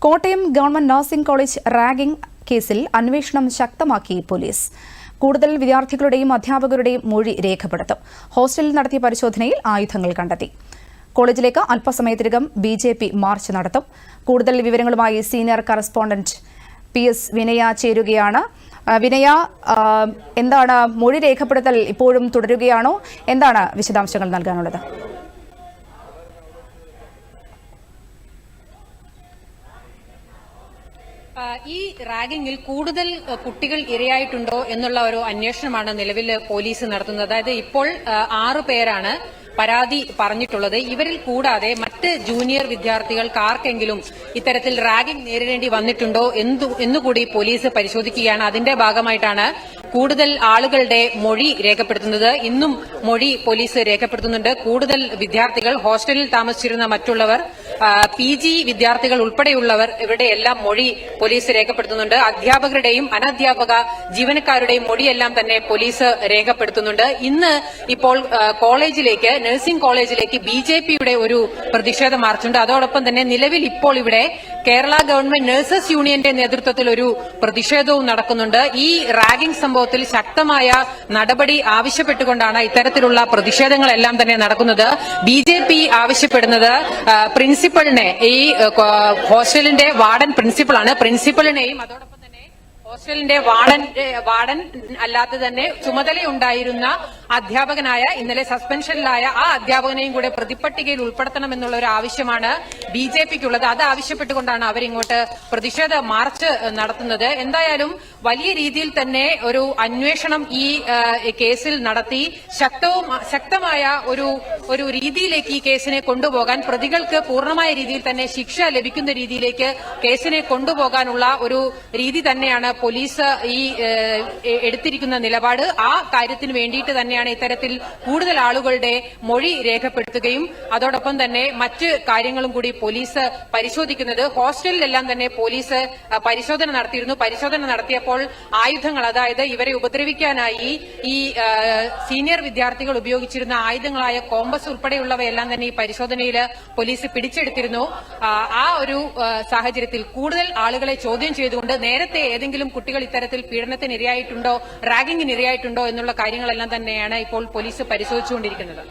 Kottayam government nursing college ragging കേസിൽ അന്വേഷണം ശക്തമാക്കി പോലീസ്. കൂടുതൽ വിദ്യാർത്ഥികളുടെയും അധ്യാപകരുടെയും മൊഴി രേഖപ്പെടുത്തും. ഹോസ്റ്റലിൽ നടത്തിയ പരിശോധനയിൽ ആയുധങ്ങൾ കണ്ടെത്തി. കോളേജിലേക്ക് അല്പസമയത്തിനകം BJP മാർച്ച് നടത്തും. കൂടുതൽ വിവരങ്ങളുമായി സീനിയർ കറസ്പോണ്ടന്റ് PS വിനയ ചേരുകയാണ്. വിനയ, എന്താണ് മൊഴി രേഖപ്പെടുത്തൽ ഇപ്പോഴും തുടരുകയാണോ? എന്താണ് വിശദാംശങ്ങൾ നൽകാനുള്ളത്? ഈ റാഗിങ്ങിൽ കൂടുതൽ കുട്ടികൾ ഇരയായിട്ടുണ്ടോ എന്നുള്ള ഒരു അന്വേഷണമാണ് നിലവിൽ പോലീസ് നടത്തുന്നത്. അതായത് ഇപ്പോൾ 6 പേരാണ് പരാതി പറഞ്ഞിട്ടുള്ളത്. ഇവരിൽ കൂടാതെ മറ്റ് ജൂനിയർ വിദ്യാർത്ഥികൾക്ക് ആർക്കെങ്കിലും ഇത്തരത്തിൽ റാഗിംഗ് നേരിടേണ്ടി വന്നിട്ടുണ്ടോ എന്നുകൂടി പോലീസ് പരിശോധിക്കുകയാണ്. അതിന്റെ ഭാഗമായിട്ടാണ് കൂടുതൽ ആളുകളുടെ മൊഴി രേഖപ്പെടുത്തുന്നത്. ഇന്നും മൊഴി പോലീസ് രേഖപ്പെടുത്തുന്നുണ്ട്. കൂടുതൽ വിദ്യാർത്ഥികൾ, ഹോസ്റ്റലിൽ താമസിച്ചിരുന്ന മറ്റുള്ളവർ, PG വിദ്യാർത്ഥികൾ ഉൾപ്പെടെയുള്ളവർ, ഇവരുടെയെല്ലാം മൊഴി പോലീസ് രേഖപ്പെടുത്തുന്നുണ്ട്. അധ്യാപകരുടെയും അനധ്യാപക ജീവനക്കാരുടെയും മൊഴിയെല്ലാം തന്നെ പോലീസ് രേഖപ്പെടുത്തുന്നുണ്ട്. ഇന്ന് ഇപ്പോൾ കോളേജിലേക്ക്, നഴ്സിംഗ് കോളേജിലേക്ക് BJPയുടെ ഒരു പ്രതിഷേധ മാർച്ചുണ്ട്. അതോടൊപ്പം തന്നെ നിലവിൽ ഇപ്പോൾ ഇവിടെ കേരള ഗവൺമെന്റ് നഴ്സസ് യൂണിയന്റെ നേതൃത്വത്തിൽ ഒരു പ്രതിഷേധവും നടക്കുന്നുണ്ട്. ഈ റാഗിംഗ് സംഭവത്തിൽ ശക്തമായ നടപടി ആവശ്യപ്പെട്ടുകൊണ്ടാണ് ഇത്തരത്തിലുള്ള പ്രതിഷേധങ്ങളെല്ലാം തന്നെ നടക്കുന്നത്. BJP ആവശ്യപ്പെടുന്നത് പ്രിൻസിപ്പലിനെ, ഈ ഹോസ്റ്റലിന്റെ വാർഡൻ പ്രിൻസിപ്പളാണ്, പ്രിൻസിപ്പലിനെയും അതോടൊപ്പം തന്നെ ഹോസ്റ്റലിന്റെ വാർഡൻ അല്ലാതെ തന്നെ ചുമതലയുണ്ടായിരുന്ന അധ്യാപകനായ, ഇന്നലെ സസ്പെൻഷനിലായ ആ അധ്യാപകനെയും കൂടെ പ്രതിപ്പട്ടികയിൽ ഉൾപ്പെടുത്തണമെന്നുള്ള ഒരു ആവശ്യമാണ് BJPക്കുള്ളത്. അത് ആവശ്യപ്പെട്ടുകൊണ്ടാണ് അവരിങ്ങോട്ട് പ്രതിഷേധ മാർച്ച് നടത്തുന്നത്. എന്തായാലും വലിയ രീതിയിൽ തന്നെ ഒരു അന്വേഷണം ഈ കേസിൽ നടത്തി ശക്തമായ ഒരു രീതിയിലേക്ക് ഈ കേസിനെ കൊണ്ടുപോകാൻ, പ്രതികൾക്ക് പൂർണ്ണമായ രീതിയിൽ തന്നെ ശിക്ഷ ലഭിക്കുന്ന രീതിയിലേക്ക് കേസിനെ കൊണ്ടുപോകാനുള്ള ഒരു രീതി തന്നെയാണ് പോലീസ് ഈ എടുത്തിരിക്കുന്ന നിലപാട്. ആ കാര്യത്തിന് വേണ്ടിയിട്ട് തന്നെയാണ് ഇത്തരത്തിൽ കൂടുതൽ ആളുകളുടെ മൊഴി രേഖപ്പെടുത്തുകയും അതോടൊപ്പം തന്നെ മറ്റ് കാര്യങ്ങളും കൂടി പോലീസ് പരിശോധിക്കുന്നത്. ഹോസ്റ്റലിലെല്ലാം തന്നെ പോലീസ് പരിശോധന നടത്തിയിരുന്നു. പരിശോധന നടത്തിയപ്പോൾ ആയുധങ്ങൾ, അതായത് ഇവരെ ഉപദ്രവിക്കാനായി ഈ സീനിയർ വിദ്യാർത്ഥികൾ ഉപയോഗിച്ചിരുന്ന ആയുധങ്ങളായ കോമ്പസ് ഉൾപ്പെടെയുള്ളവയെല്ലാം തന്നെ ഈ പരിശോധനയിൽ പോലീസ് പിടിച്ചെടുത്തിരുന്നു. ആ ഒരു സാഹചര്യത്തിൽ കൂടുതൽ ആളുകളെ ചോദ്യം ചെയ്തുകൊണ്ട് നേരത്തെ ഏതെങ്കിലും കുട്ടികൾ ഇത്തരത്തിൽ പീഡനത്തിന് ഇരയായിട്ടുണ്ടോ, റാഗിങ്ങിന് ഇരയായിട്ടുണ്ടോ എന്നുള്ള കാര്യങ്ങളെല്ലാം തന്നെയാണ് ഇപ്പോൾ പോലീസ് പരിശോധിച്ചുകൊണ്ടിരിക്കുന്നത്.